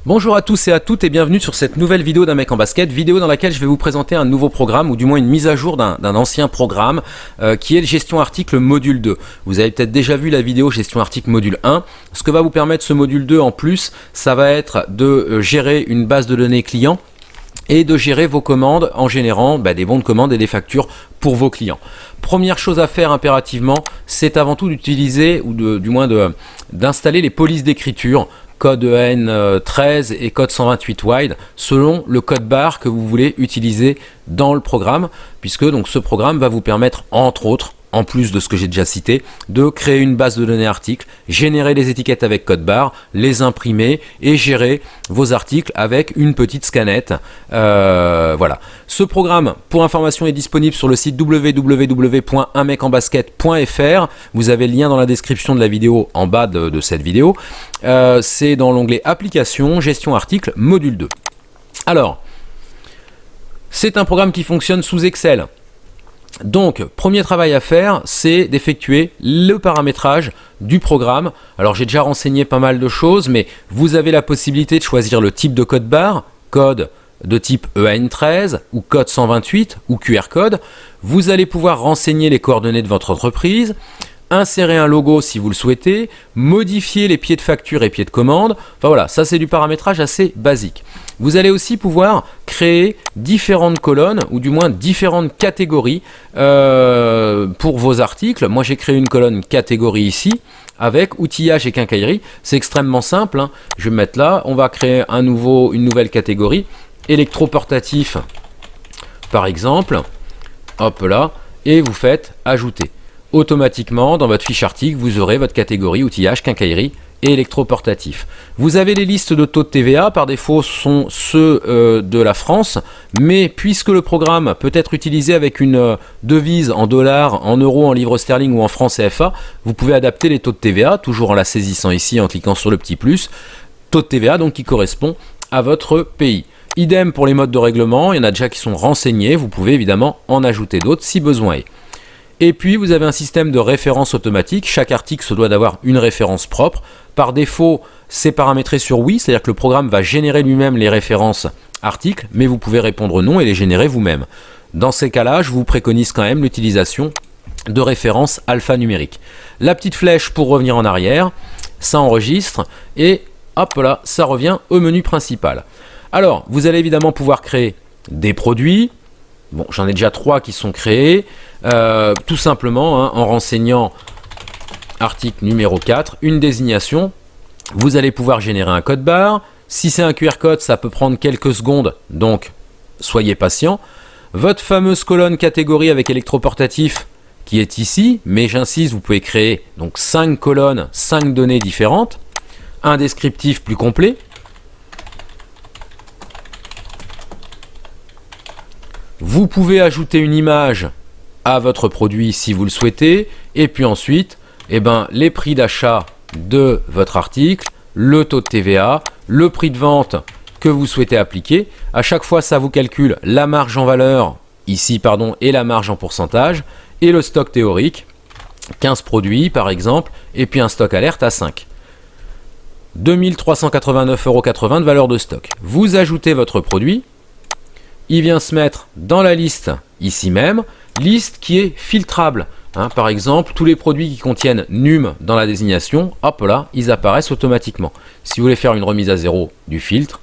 Bonjour à tous et à toutes et bienvenue sur cette nouvelle vidéo d'un mec en basket, vidéo dans laquelle je vais vous présenter un nouveau programme ou du moins une mise à jour d'un ancien programme qui est le gestion article module 2. Vous avez peut-être déjà vu la vidéo gestion article module 1. Ce que va vous permettre ce module 2 en plus, ça va être de gérer une base de données client et de gérer vos commandes en générant des bons de commande et des factures pour vos clients. Première chose à faire impérativement, c'est avant tout d'utiliser ou du moins d'installer les polices d'écriture code EN13 et code 128 wide selon le code barre que vous voulez utiliser dans le programme, puisque donc ce programme va vous permettre entre autres, en plus de ce que j'ai déjà cité, de créer une base de données articles, générer les étiquettes avec code barre, les imprimer et gérer vos articles avec une petite scanette. Voilà. Ce programme, pour information, est disponible sur le site www.unmecenbasket.fr. Vous avez le lien dans la description de la vidéo en bas de cette vidéo. C'est dans l'onglet Applications, Gestion article, module 2. Alors, c'est un programme qui fonctionne sous Excel. Donc, premier travail à faire, c'est d'effectuer le paramétrage du programme. Alors, j'ai déjà renseigné pas mal de choses, mais vous avez la possibilité de choisir le type de code barre, code de type EN13 ou code 128 ou QR code. Vous allez pouvoir renseigner les coordonnées de votre entreprise, insérer un logo si vous le souhaitez, modifier les pieds de facture et pieds de commande. Enfin voilà, ça c'est du paramétrage assez basique. Vous allez aussi pouvoir créer différentes colonnes ou du moins différentes catégories pour vos articles. Moi j'ai créé une colonne catégorie ici avec outillage et quincaillerie. C'est extrêmement simple, hein. Je vais me mettre là, on va créer une nouvelle catégorie, électroportatif par exemple. Hop là, et vous faites ajouter. Automatiquement, dans votre fiche article, vous aurez votre catégorie outillage, quincaillerie et électroportatif. Vous avez les listes de taux de TVA, par défaut ce sont ceux de la France, mais puisque le programme peut être utilisé avec une devise en dollars, en euros, en livres sterling ou en francs CFA, vous pouvez adapter les taux de TVA, toujours en la saisissant ici en cliquant sur le petit plus, taux de TVA donc qui correspond à votre pays. Idem pour les modes de règlement, il y en a déjà qui sont renseignés, vous pouvez évidemment en ajouter d'autres si besoin est. Et puis vous avez un système de référence automatique, chaque article se doit d'avoir une référence propre. Par défaut, c'est paramétré sur oui, c'est-à-dire que le programme va générer lui-même les références articles, mais vous pouvez répondre non et les générer vous-même. Dans ces cas-là, je vous préconise quand même l'utilisation de références alphanumériques. La petite flèche pour revenir en arrière, ça enregistre et hop là, ça revient au menu principal. Alors, vous allez évidemment pouvoir créer des produits. Bon, j'en ai déjà 3 qui sont créés, tout simplement en renseignant article numéro 4, une désignation. Vous allez pouvoir générer un code barre. Si c'est un QR code, ça peut prendre quelques secondes, donc soyez patient. Votre fameuse colonne catégorie avec électroportatif qui est ici, mais j'insiste, vous pouvez créer donc 5 colonnes, 5 données différentes, un descriptif plus complet. Vous pouvez ajouter une image à votre produit si vous le souhaitez. Et puis ensuite, les prix d'achat de votre article, le taux de TVA, le prix de vente que vous souhaitez appliquer. À chaque fois, ça vous calcule la marge en valeur, ici et la marge en pourcentage, et le stock théorique, 15 produits par exemple, et puis un stock alerte à 5. 2389,80 € de valeur de stock. Vous ajoutez votre produit. Il vient se mettre dans la liste ici même, liste qui est filtrable. Par exemple, tous les produits qui contiennent NUM dans la désignation, hop là, ils apparaissent automatiquement. Si vous voulez faire une remise à zéro du filtre,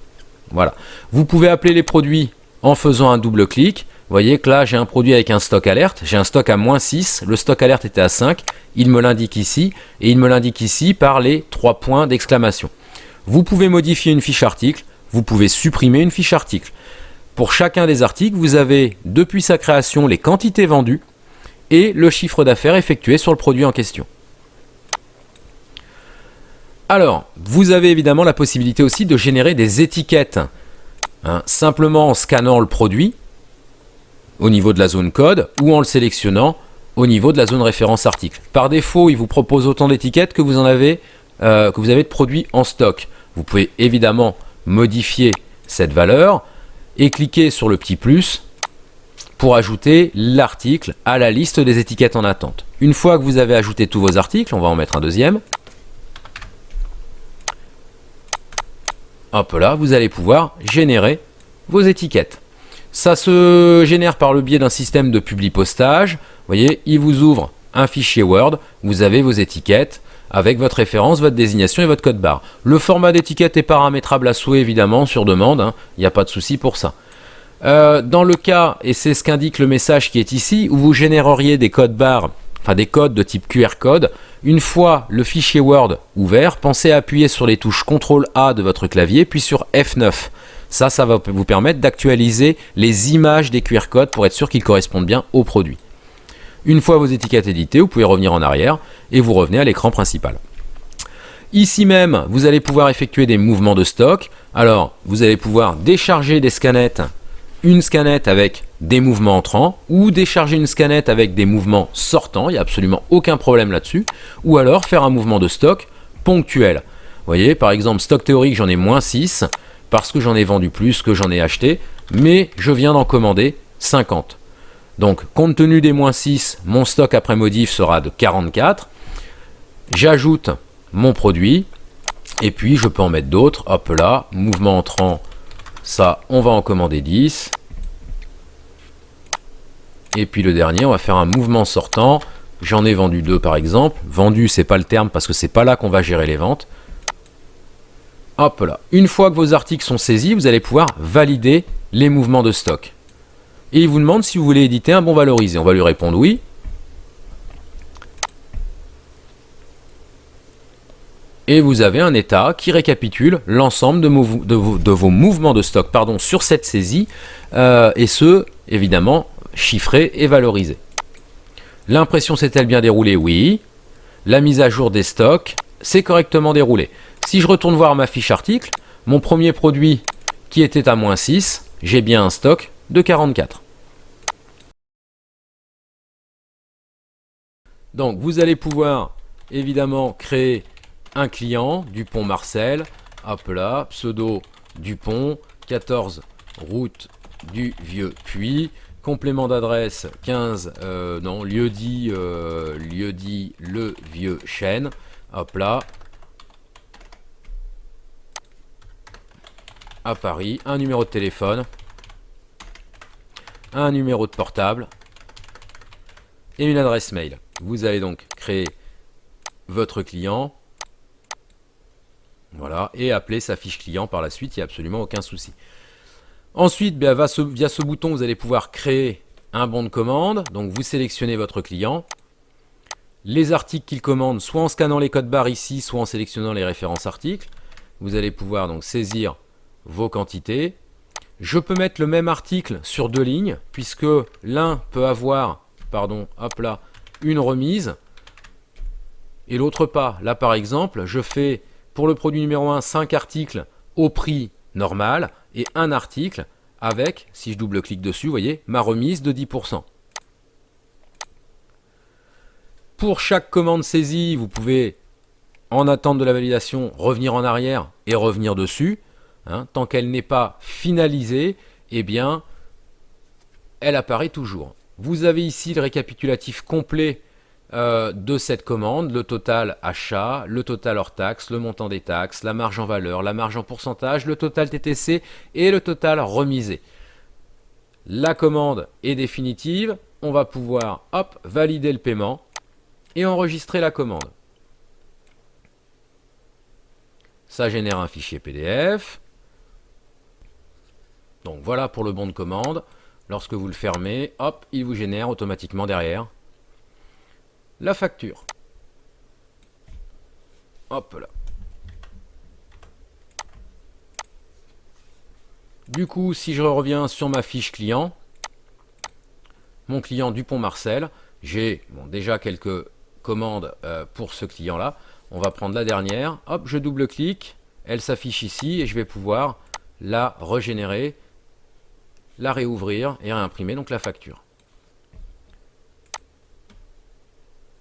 voilà. Vous pouvez appeler les produits en faisant un double clic. Vous voyez que là, j'ai un produit avec un stock alerte. J'ai un stock à -6. Le stock alerte était à 5. Il me l'indique ici. Et il me l'indique ici par les 3 points d'exclamation. Vous pouvez modifier une fiche article. Vous pouvez supprimer une fiche article. Pour chacun des articles, vous avez, depuis sa création, les quantités vendues et le chiffre d'affaires effectué sur le produit en question. Alors, vous avez évidemment la possibilité aussi de générer des étiquettes, simplement en scannant le produit au niveau de la zone code ou en le sélectionnant au niveau de la zone référence article. Par défaut, il vous propose autant d'étiquettes que vous avez de produits en stock. Vous pouvez évidemment modifier cette valeur et cliquer sur le petit plus pour ajouter l'article à la liste des étiquettes en attente. Une fois que vous avez ajouté tous vos articles, on va en mettre un deuxième. hop là, vous allez pouvoir générer vos étiquettes. Ça se génère par le biais d'un système de publi-postage. Vous voyez, il vous ouvre un fichier Word, vous avez vos étiquettes avec votre référence, votre désignation et votre code barre. Le format d'étiquette est paramétrable à souhait évidemment sur demande, hein, il n'y a pas de souci pour ça. Dans le cas, et c'est ce qu'indique le message qui est ici, où vous généreriez des codes barres, enfin des codes de type QR code, une fois le fichier Word ouvert, pensez à appuyer sur les touches CTRL A de votre clavier, puis sur F9. Ça va vous permettre d'actualiser les images des QR codes pour être sûr qu'ils correspondent bien au produit. Une fois vos étiquettes éditées, vous pouvez revenir en arrière et vous revenez à l'écran principal. Ici même, vous allez pouvoir effectuer des mouvements de stock. Alors, vous allez pouvoir décharger des scanettes, une scannette avec des mouvements entrants, ou décharger une scannette avec des mouvements sortants, il n'y a absolument aucun problème là-dessus, ou alors faire un mouvement de stock ponctuel. Vous voyez, par exemple, stock théorique, j'en ai -6, parce que j'en ai vendu plus que j'en ai acheté, mais je viens d'en commander 50. Donc, compte tenu des -6, mon stock après modif sera de 44. J'ajoute mon produit, et puis je peux en mettre d'autres. Hop là, mouvement entrant, ça, on va en commander 10. Et puis le dernier, on va faire un mouvement sortant. J'en ai vendu 2 par exemple. Vendu, c'est pas le terme parce que c'est pas là qu'on va gérer les ventes. Hop là. Une fois que vos articles sont saisis, vous allez pouvoir valider les mouvements de stock. Et il vous demande si vous voulez éditer un bon valorisé. On va lui répondre oui. Et vous avez un état qui récapitule l'ensemble de vos mouvements de stock sur cette saisie, et ce, évidemment, chiffré et valorisé. L'impression s'est-elle bien déroulée? Oui. La mise à jour des stocks s'est correctement déroulée. Si je retourne voir ma fiche article, mon premier produit qui était à -6, j'ai bien un stock de 44. Donc vous allez pouvoir évidemment créer un client, Dupont Marcel, hop là, pseudo Dupont, 14 route du Vieux Puy, complément d'adresse 15, lieu-dit le Vieux Chêne, hop là, à Paris, un numéro de téléphone, un numéro de portable et une adresse mail. Vous allez donc créer votre client, voilà, et appeler sa fiche client par la suite, il n'y a absolument aucun souci. Ensuite, via ce bouton, vous allez pouvoir créer un bon de commande. Donc vous sélectionnez votre client, les articles qu'il commande, soit en scannant les codes barres ici, soit en sélectionnant les références articles. Vous allez pouvoir donc saisir vos quantités. Je peux mettre le même article sur 2 lignes, puisque l'un peut avoir, hop là, une remise, et l'autre pas. Là par exemple, je fais pour le produit numéro 1, 5 articles au prix normal, et un article avec, si je double-clique dessus, vous voyez, ma remise de 10%. Pour chaque commande saisie, vous pouvez, en attente de la validation, revenir en arrière et revenir dessus. Tant qu'elle n'est pas finalisée, eh bien, elle apparaît toujours. Vous avez ici le récapitulatif complet de cette commande, le total achat, le total hors taxe, le montant des taxes, la marge en valeur, la marge en pourcentage, le total TTC et le total remisé. La commande est définitive, on va pouvoir valider le paiement et enregistrer la commande. Ça génère un fichier PDF. Donc voilà pour le bon de commande. Lorsque vous le fermez, il vous génère automatiquement derrière la facture. Hop là. Du coup, si je reviens sur ma fiche client, mon client Dupont Marcel, j'ai déjà quelques commandes pour ce client-là. On va prendre la dernière. Hop, je double-clique. Elle s'affiche ici et je vais pouvoir la régénérer, la réouvrir et réimprimer donc la facture.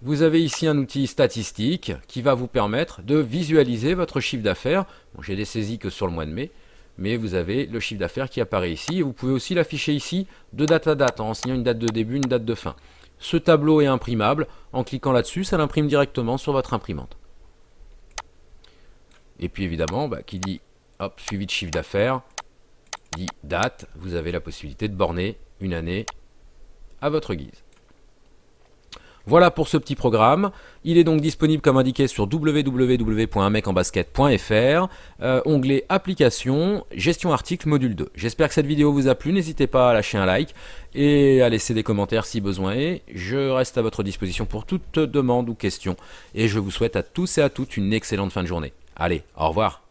Vous avez ici un outil statistique qui va vous permettre de visualiser votre chiffre d'affaires. Bon, j'ai des saisies que sur le mois de mai, mais vous avez le chiffre d'affaires qui apparaît ici. Et vous pouvez aussi l'afficher ici de date à date, en enseignant une date de début, une date de fin. Ce tableau est imprimable. En cliquant là-dessus, ça l'imprime directement sur votre imprimante. Et puis évidemment, qui dit hop, suivi de chiffre d'affaires, dit date, vous avez la possibilité de borner une année à votre guise. Voilà pour ce petit programme. Il est donc disponible comme indiqué sur www.unmecenbasket.fr, onglet applications, gestion article, module 2. J'espère que cette vidéo vous a plu. N'hésitez pas à lâcher un like et à laisser des commentaires si besoin est. Je reste à votre disposition pour toute demande ou question. Et je vous souhaite à tous et à toutes une excellente fin de journée. Allez, au revoir.